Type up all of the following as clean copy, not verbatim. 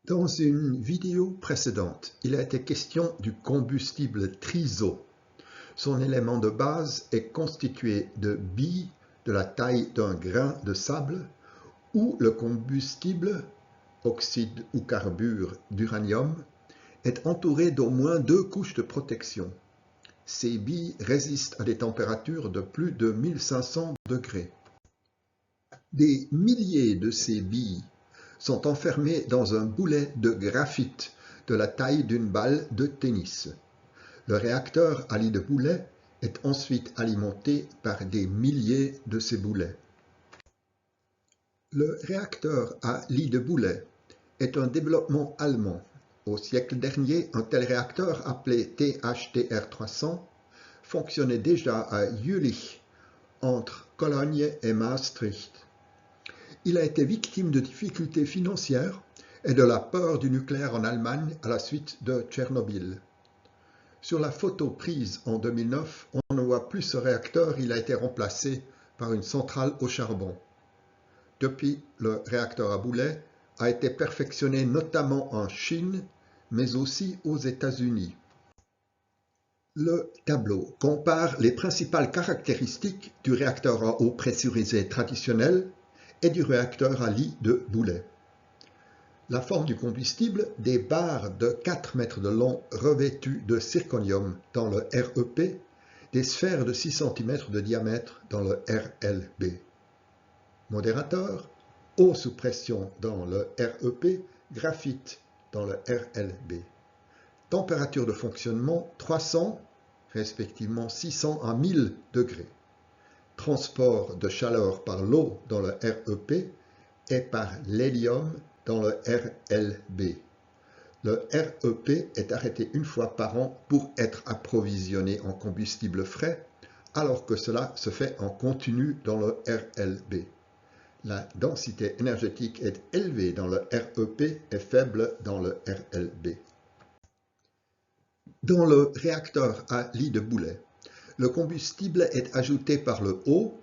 Dans une vidéo précédente, il a été question du combustible triso. Son élément de base est constitué de billes de la taille d'un grain de sable où le combustible, oxyde ou carbure d'uranium, est entouré d'au moins 2 couches de protection. Ces billes résistent à des températures de plus de 1500 degrés. Des milliers de ces billes sont enfermées dans un boulet de graphite de la taille d'une balle de tennis. Le réacteur à lit de boulet est ensuite alimenté par des milliers de ces boulets. Le réacteur à lit de boulet est un développement allemand. Au siècle dernier, un tel réacteur appelé THTR300 fonctionnait déjà à Jülich, entre Cologne et Maastricht. Il a été victime de difficultés financières et de la peur du nucléaire en Allemagne à la suite de Tchernobyl. Sur la photo prise en 2009, on ne voit plus ce réacteur, il a été remplacé par une centrale au charbon. Depuis, le réacteur à boulet a été perfectionné notamment en Chine, mais aussi aux États-Unis. Le tableau compare les principales caractéristiques du réacteur à eau pressurisée traditionnel et du réacteur à lit de boulet. La forme du combustible, des barres de 4 mètres de long revêtues de zirconium dans le REP, des sphères de 6 cm de diamètre dans le RLB. Modérateur, eau sous pression dans le REP, graphite dans le RLB. Température de fonctionnement 300, respectivement 600 à 1000 degrés. Transport de chaleur par l'eau dans le REP et par l'hélium dans le RLB. Le REP est arrêté une fois par an pour être approvisionné en combustible frais, alors que cela se fait en continu dans le RLB. La densité énergétique est élevée dans le REP et faible dans le RLB. Dans le réacteur à lit de boulet, le combustible est ajouté par le haut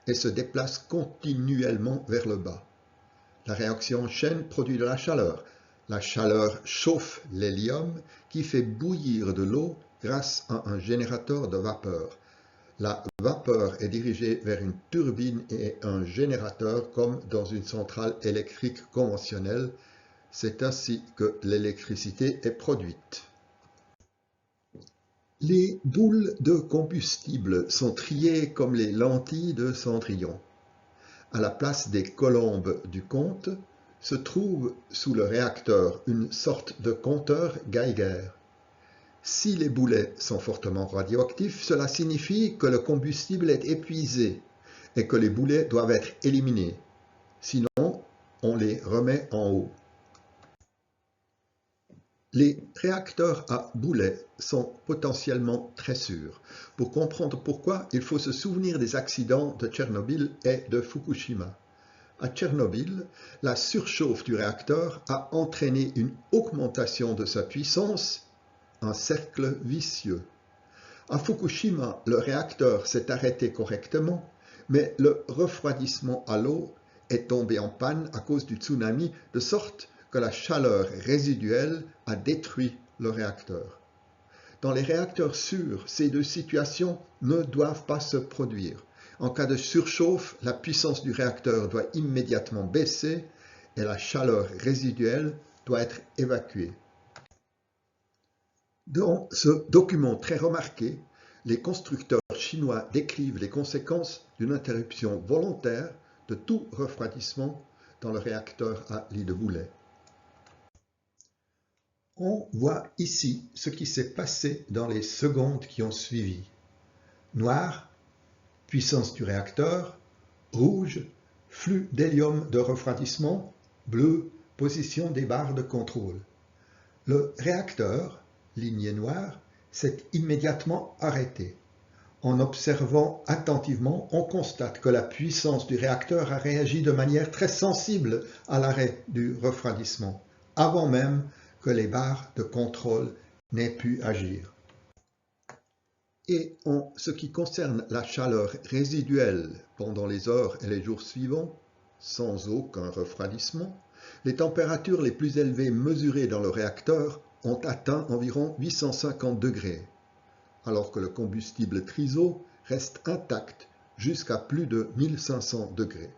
et se déplace continuellement vers le bas. La réaction en chaîne produit de la chaleur. La chaleur chauffe l'hélium qui fait bouillir de l'eau grâce à un générateur de vapeur. La vapeur est dirigée vers une turbine et un générateur comme dans une centrale électrique conventionnelle. C'est ainsi que l'électricité est produite. Les boules de combustible sont triées comme les lentilles de Cendrillon. À la place des colombes du compte, se trouve sous le réacteur une sorte de compteur Geiger. Si les boulets sont fortement radioactifs, cela signifie que le combustible est épuisé et que les boulets doivent être éliminés. Sinon, on les remet en haut. Les réacteurs à boulets sont potentiellement très sûrs. Pour comprendre pourquoi, il faut se souvenir des accidents de Tchernobyl et de Fukushima. À Tchernobyl, la surchauffe du réacteur a entraîné une augmentation de sa puissance, un cercle vicieux. À Fukushima, le réacteur s'est arrêté correctement, mais le refroidissement à l'eau est tombé en panne à cause du tsunami, de sorte que la chaleur résiduelle a détruit le réacteur. Dans les réacteurs sûrs, ces deux situations ne doivent pas se produire. En cas de surchauffe, la puissance du réacteur doit immédiatement baisser et la chaleur résiduelle doit être évacuée. Dans ce document très remarqué, les constructeurs chinois décrivent les conséquences d'une interruption volontaire de tout refroidissement dans le réacteur à lit de boulet. On voit ici ce qui s'est passé dans les secondes qui ont suivi. Noir, puissance du réacteur, rouge, flux d'hélium de refroidissement, bleu, position des barres de contrôle. Le réacteur, lignée noire, s'est immédiatement arrêté. En observant attentivement, on constate que la puissance du réacteur a réagi de manière très sensible à l'arrêt du refroidissement, avant même que les barres de contrôle n'aient pu agir. Et en ce qui concerne la chaleur résiduelle pendant les heures et les jours suivants, sans aucun refroidissement, Les températures les plus élevées mesurées dans le réacteur ont atteint environ 850 degrés, alors que le combustible triso reste intact jusqu'à plus de 1500 degrés.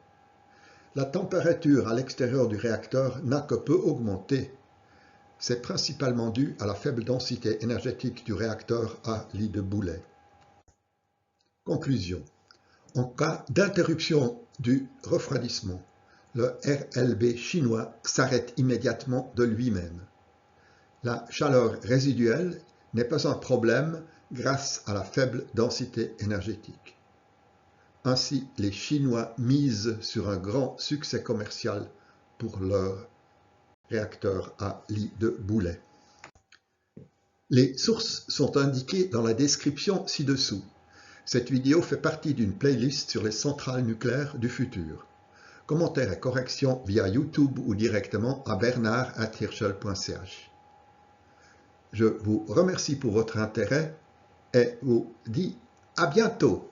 La température à l'extérieur du réacteur n'a que peu augmenté. C'est principalement dû à la faible densité énergétique du réacteur à lit de boulet. Conclusion. En cas d'interruption du refroidissement, le RLB chinois s'arrête immédiatement de lui-même. La chaleur résiduelle n'est pas un problème grâce à la faible densité énergétique. Ainsi, les Chinois misent sur un grand succès commercial pour leur réacteur à lit de boulet. Les sources sont indiquées dans la description ci-dessous. Cette vidéo fait partie d'une playlist sur les centrales nucléaires du futur. Commentaires et corrections via YouTube ou directement à bernard@hirschel.ch. Je vous remercie pour votre intérêt et vous dis à bientôt.